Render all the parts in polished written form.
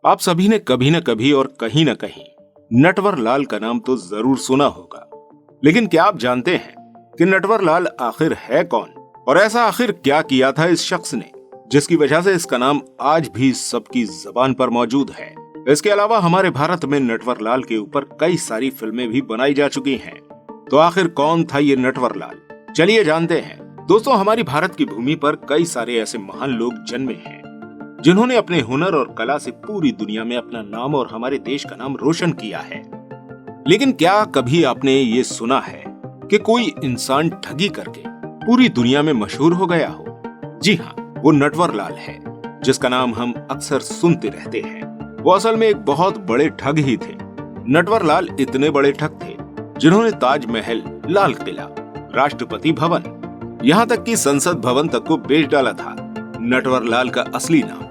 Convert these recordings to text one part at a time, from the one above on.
आप सभी ने कभी न कभी और कहीं न कहीं नटवरलाल का नाम तो जरूर सुना होगा, लेकिन क्या आप जानते हैं कि नटवरलाल आखिर है कौन और ऐसा आखिर क्या किया था इस शख्स ने जिसकी वजह से इसका नाम आज भी सबकी जबान पर मौजूद है। इसके अलावा हमारे भारत में नटवरलाल के ऊपर कई सारी फिल्में भी बनाई जा चुकी हैं। तो आखिर कौन था ये नटवरलाल, चलिए जानते हैं। दोस्तों, हमारी भारत की भूमि पर कई सारे ऐसे महान लोग जन्मे हैं जिन्होंने अपने हुनर और कला से पूरी दुनिया में अपना नाम और हमारे देश का नाम रोशन किया है। लेकिन क्या कभी आपने ये सुना है कि कोई इंसान ठगी करके पूरी दुनिया में मशहूर हो गया हो? जी हाँ, वो नटवरलाल है जिसका नाम हम अक्सर सुनते रहते हैं। वो असल में एक बहुत बड़े ठग ही थे। नटवरलाल इतने बड़े ठग थे जिन्होंने ताजमहल, लाल किला, राष्ट्रपति भवन, यहाँ तक कि संसद भवन तक को बेच डाला था। नटवरलाल का असली नाम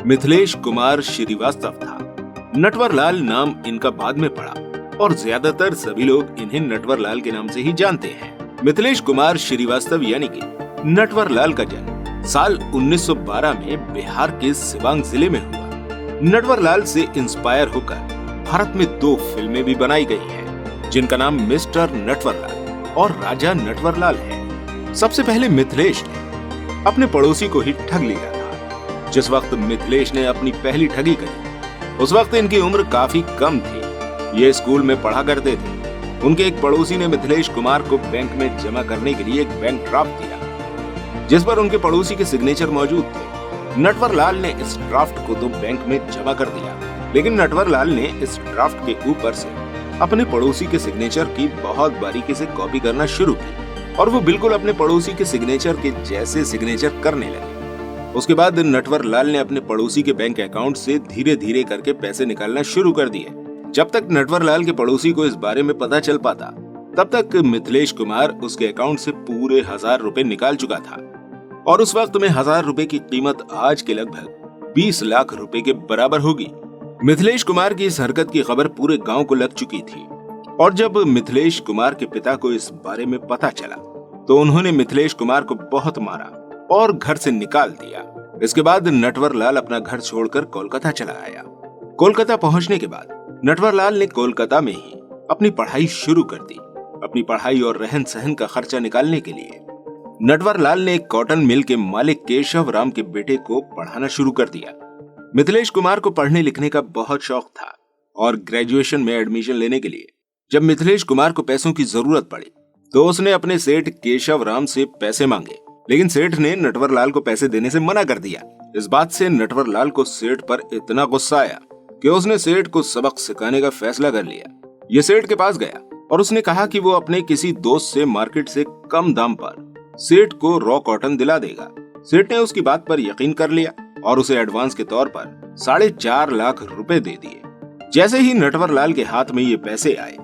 मिथिलेश कुमार श्रीवास्तव था। नटवरलाल नाम इनका बाद में पड़ा और ज्यादातर सभी लोग इन्हें नटवरलाल के नाम से ही जानते हैं। मिथिलेश कुमार श्रीवास्तव यानी कि नटवरलाल का जन्म साल 1912 में बिहार के सिवान जिले में हुआ। नटवरलाल से इंस्पायर होकर भारत में 2 फिल्में भी बनाई गई हैं, जिनका नाम मिस्टर नटवरलाल और राजा नटवरलाल है। सबसे पहले मिथिलेश ने अपने पड़ोसी को ही ठग लिया था। जिस वक्त मिथिलेश ने अपनी पहली ठगी करी उस वक्त इनकी उम्र काफी कम थी। ये स्कूल में पढ़ा करते थे। उनके एक पड़ोसी ने मिथिलेश कुमार को बैंक में जमा करने के लिए एक बैंक ड्राफ्ट दिया जिस पर उनके पड़ोसी के सिग्नेचर मौजूद थे। नटवरलाल ने इस ड्राफ्ट को तो बैंक में जमा कर दिया, लेकिन नटवरलाल ने इस ड्राफ्ट के ऊपर से अपने पड़ोसी के सिग्नेचर की बहुत बारीकी से कॉपी करना शुरू की और वो बिल्कुल अपने पड़ोसी के सिग्नेचर के जैसे सिग्नेचर करने लगे। उसके बाद नटवरलाल ने अपने पड़ोसी के बैंक अकाउंट से धीरे धीरे करके पैसे निकालना शुरू कर दिए। जब तक नटवरलाल के पड़ोसी को इस बारे में पता चल पाता तब तक मिथिलेश कुमार उसके अकाउंट से पूरे 1000 रुपए निकाल चुका था और उस वक्त में 1000 रुपए की कीमत आज के लगभग 20 लाख रुपए के बराबर होगी। मिथिलेश कुमार की इस हरकत की खबर पूरे गांव को लग चुकी थी और जब मिथिलेश कुमार के पिता को इस बारे में पता चला तो उन्होंने मिथिलेश कुमार को बहुत मारा और घर से निकाल दिया। इसके बाद नटवरलाल अपना घर छोड़कर कोलकाता चला आया। कोलकाता पहुंचने के बाद नटवरलाल ने कोलकाता में ही अपनी पढ़ाई शुरू कर दी। अपनी पढ़ाई और रहन सहन का खर्चा निकालने के लिए नटवरलाल ने एक कॉटन मिल के मालिक केशव राम के बेटे को पढ़ाना शुरू कर दिया। मिथिलेश कुमार को पढ़ने लिखने का बहुत शौक था और ग्रेजुएशन में एडमिशन लेने के लिए जब मिथिलेश कुमार को पैसों की जरूरत पड़ी तो उसने अपने सेठ केशव राम से पैसे मांगे, लेकिन सेठ ने नटवरलाल को पैसे देने से मना कर दिया। इस बात से नटवरलाल को सेठ पर इतना गुस्सा आया कि उसने सेठ को सबक सिखाने का फैसला कर लिया। ये सेठ के पास गया और उसने कहा कि वो अपने किसी दोस्त से मार्केट से कम दाम पर सेठ को रॉ कॉटन दिला देगा। सेठ ने उसकी बात पर यकीन कर लिया और उसे एडवांस के तौर पर 4.5 लाख रुपए दे दिए। जैसे ही नटवरलाल के हाथ में ये पैसे आए,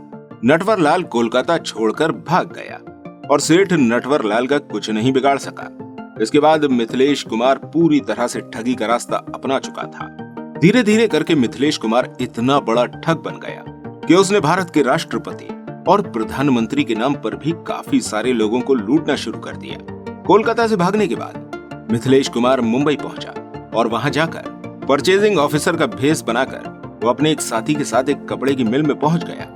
नटवरलाल कोलकाता छोड़कर भाग गया और सेठ नटवरलाल का कुछ नहीं बिगाड़ सका। इसके बाद मिथिलेश कुमार पूरी तरह से ठगी का रास्ता अपना चुका था। धीरे धीरे करके मिथिलेश कुमार इतना बड़ा ठग बन गया कि उसने भारत के राष्ट्रपति और प्रधानमंत्री के नाम पर भी काफी सारे लोगों को लूटना शुरू कर दिया। कोलकाता से भागने के बाद मिथिलेश कुमार मुंबई पहुंचा और वहां जाकर परचेजिंग ऑफिसर का भेष बनाकर वो अपने एक साथी के साथ एक कपड़े की मिल में पहुंच गया,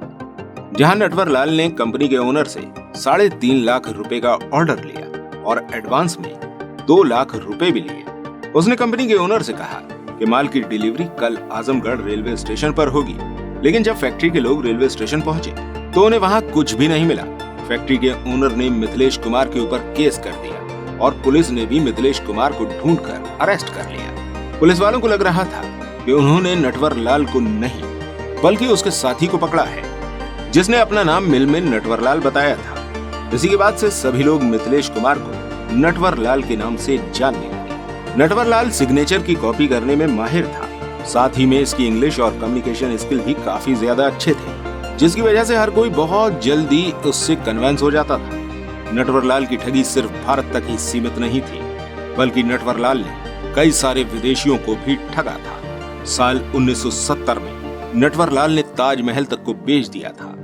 जहां नटवरलाल ने कंपनी के ओनर से 3.5 लाख रुपए का ऑर्डर लिया और एडवांस में 2 लाख रुपए भी लिए। उसने कंपनी के ओनर से कहा कि माल की डिलीवरी कल आजमगढ़ रेलवे स्टेशन पर होगी, लेकिन जब फैक्ट्री के लोग रेलवे स्टेशन पहुंचे तो उन्हें वहां कुछ भी नहीं मिला। फैक्ट्री के ओनर ने मिथिलेश कुमार के ऊपर केस कर दिया और पुलिस ने भी मिथिलेश कुमार को ढूंढकर अरेस्ट कर लिया। पुलिस वालों को लग रहा था कि उन्होंने नटवरलाल को नहीं बल्कि उसके साथी को पकड़ा है जिसने अपना नाम मिल में नटवरलाल बताया था। इसी के बाद से सभी लोग मिथिलेश कुमार को नटवरलाल के नाम से जानने लगे। नटवरलाल सिग्नेचर की कॉपी करने में माहिर था, साथ ही में इसकी इंग्लिश और कम्युनिकेशन स्किल भी काफी ज्यादा अच्छे थे, जिसकी वजह से हर कोई बहुत जल्दी उससे कन्विंस हो जाता था। नटवरलाल की ठगी सिर्फ भारत तक ही सीमित नहीं थी, बल्कि नटवरलाल ने कई सारे विदेशियों को भी ठगा था। साल 1970 में नटवरलाल ने ताजमहल तक को बेच दिया था।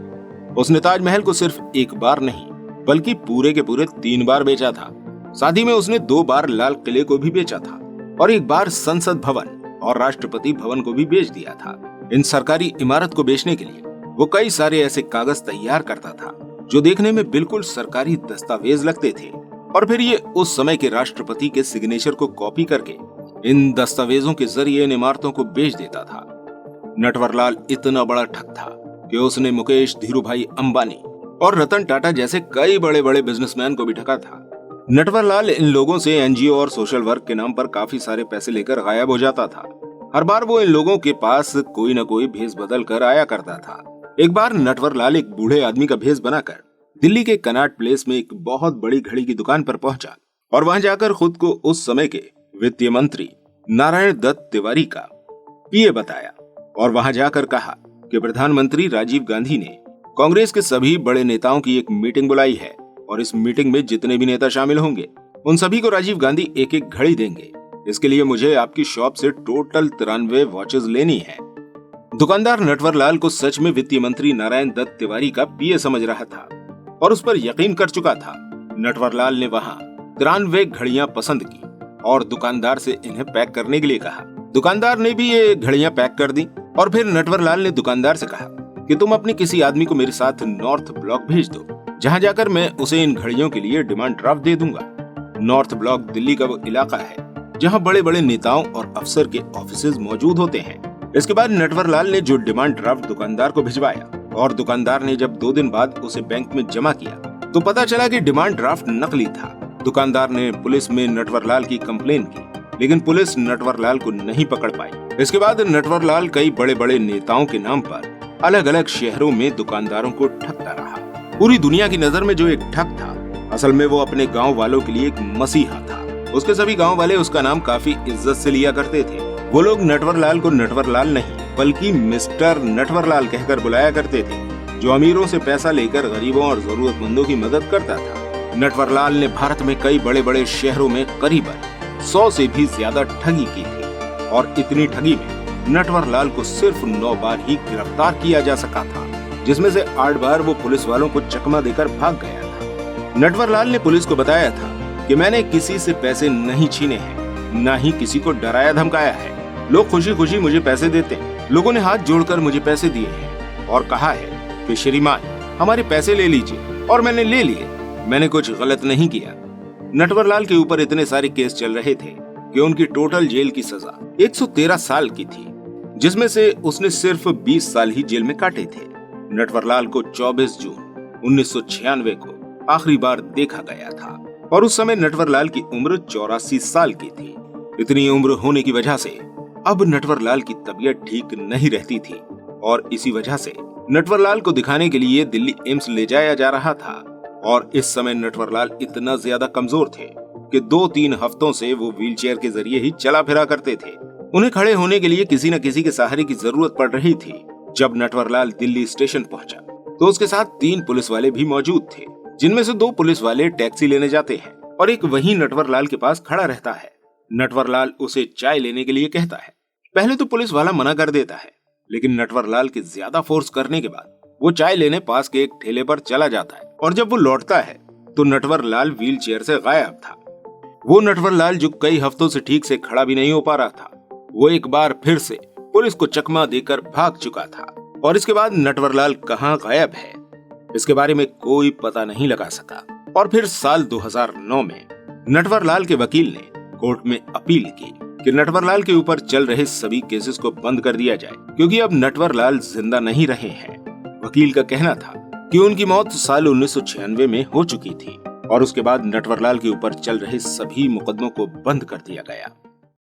उसने ताजमहल को सिर्फ एक बार नहीं बल्कि पूरे के पूरे 3 बार बेचा था। साथ ही में उसने 2 बार लाल किले को भी बेचा था और 1 बार संसद भवन और राष्ट्रपति भवन को भी बेच दिया था। इन सरकारी इमारत को बेचने के लिए वो कई सारे ऐसे कागज तैयार करता था जो देखने में बिल्कुल सरकारी दस्तावेज लगते थे, और फिर ये उस समय के राष्ट्रपति के सिग्नेचर को कॉपी करके इन दस्तावेजों के जरिए इन इमारतों को बेच देता था। नटवरलाल इतना बड़ा ठग था कि उसने मुकेश, धीरूभाई अंबानी और रतन टाटा जैसे कई बड़े बड़े बिजनेसमैन को भी ठगा था। नटवरलाल इन लोगों से एनजीओ और सोशल वर्क के नाम पर काफी सारे पैसे लेकर गायब हो जाता था। हर बार वो इन लोगों के पास कोई न कोई भेष बदल कर आया करता था। एक बार नटवरलाल एक बूढ़े आदमी का भेष बनाकर दिल्ली के कनॉट प्लेस में एक बहुत बड़ी घड़ी की दुकान पर पहुंचा और वहां जाकर खुद को उस समय के वित्त मंत्री नारायण दत्त तिवारी का पीए बताया और वहां जाकर कहा कि प्रधानमंत्री राजीव गांधी ने कांग्रेस के सभी बड़े नेताओं की एक मीटिंग बुलाई है और इस मीटिंग में जितने भी नेता शामिल होंगे उन सभी को राजीव गांधी एक एक घड़ी देंगे। इसके लिए मुझे आपकी शॉप से टोटल 93 वॉचेस लेनी है। दुकानदार नटवरलाल को सच में वित्त मंत्री नारायण दत्त तिवारी का पीए समझ रहा था और उस पर यकीन कर चुका था। नटवरलाल ने वहां 93 घड़ियां पसंद की और दुकानदार से इन्हें पैक करने के लिए कहा। दुकानदार ने भी ये घड़ियां पैक कर दी और फिर नटवरलाल ने दुकानदार से कहा कि तुम अपने किसी आदमी को मेरे साथ नॉर्थ ब्लॉक भेज दो, जहां जाकर मैं उसे इन घड़ियों के लिए डिमांड ड्राफ्ट दे दूंगा। नॉर्थ ब्लॉक दिल्ली का वो इलाका है जहां बड़े बड़े नेताओं और अफसर के ऑफिसेज मौजूद होते हैं। इसके बाद नटवरलाल ने जो डिमांड ड्राफ्ट दुकानदार को भिजवाया और दुकानदार ने जब 2 दिन बाद उसे बैंक में जमा किया तो पता चला कि डिमांड ड्राफ्ट नकली था। दुकानदार ने पुलिस में नटवरलाल की कंप्लेन की, लेकिन पुलिस नटवरलाल को नहीं पकड़ पाई। इसके बाद नटवरलाल कई बड़े बड़े नेताओं के नाम पर अलग अलग शहरों में दुकानदारों को ठगता रहा। पूरी दुनिया की नजर में जो एक ठग था, असल में वो अपने गांव वालों के लिए एक मसीहा था। उसके सभी गांव वाले उसका नाम काफी इज्जत से लिया करते थे। वो लोग नटवरलाल को नटवरलाल नहीं बल्कि मिस्टर नटवरलाल कहकर बुलाया करते थे, जो अमीरों से पैसा लेकर गरीबों और जरूरतमंदों की मदद करता था। नटवरलाल ने भारत में कई बड़े बड़े शहरों में करीबन 100 से भी ज्यादा ठगी की थी और इतनी ठगी में नटवरलाल को सिर्फ 9 बार ही गिरफ्तार किया जा सका था, जिसमें से 8 बार वो पुलिस वालों को चकमा देकर भाग गया था। नटवरलाल ने पुलिस को बताया था कि मैंने किसी से पैसे नहीं छीने हैं, न ही किसी को डराया धमकाया है। लोग खुशी खुशी मुझे पैसे देते हैं। लोगों ने हाथ जोड़कर मुझे पैसे दिए हैं और कहा है कि श्रीमान हमारे पैसे ले लीजिए, और मैंने ले लिए। मैंने कुछ गलत नहीं किया। नटवरलाल के ऊपर इतने सारे केस चल रहे थे कि उनकी टोटल जेल की सजा 113 साल की थी, जिसमें से उसने सिर्फ 20 साल ही जेल में काटे थे। नटवरलाल को 24 जून 1996 को आखिरी बार देखा गया था और उस समय नटवरलाल की उम्र 84 साल की थी। इतनी उम्र होने की वजह से अब नटवरलाल की तबीयत ठीक नहीं रहती थी और इसी वजह से नटवरलाल को दिखाने के लिए दिल्ली एम्स ले जाया जा रहा था। और इस समय नटवरलाल इतना ज्यादा कमजोर थे कि 2-3 हफ्तों से वो व्हीलचेयर के जरिए ही चला फिरा करते थे। उन्हें खड़े होने के लिए किसी न किसी के सहारे की जरूरत पड़ रही थी। जब नटवरलाल दिल्ली स्टेशन पहुंचा तो उसके साथ 3 पुलिस वाले भी मौजूद थे, जिनमें से 2 पुलिस वाले टैक्सी लेने जाते हैं और एक वहीं नटवरलाल के पास खड़ा रहता है। नटवरलाल उसे चाय लेने के लिए कहता है। पहले तो पुलिस वाला मना कर देता है, लेकिन नटवरलाल के ज्यादा फोर्स करने के बाद वो चाय लेने पास के एक ठेले पर चला जाता है और जब वो लौटता है तो नटवरलाल व्हील चेयर से गायब था। वो नटवरलाल जो कई हफ्तों से ठीक से खड़ा भी नहीं हो पा रहा था, वो एक बार फिर से पुलिस को चकमा देकर भाग चुका था और इसके बाद नटवरलाल कहाँ गायब है, इसके बारे में कोई पता नहीं लगा सका। और फिर साल 2009 में नटवरलाल के वकील ने कोर्ट में अपील की कि नटवरलाल के ऊपर चल रहे सभी केसेस को बंद कर दिया जाए, क्योंकि अब नटवरलाल जिंदा नहीं रहे हैं। वकील का कहना था कि उनकी मौत साल 1996 में हो चुकी थी और उसके बाद नटवरलाल के ऊपर चल रहे सभी मुकदमों को बंद कर दिया गया।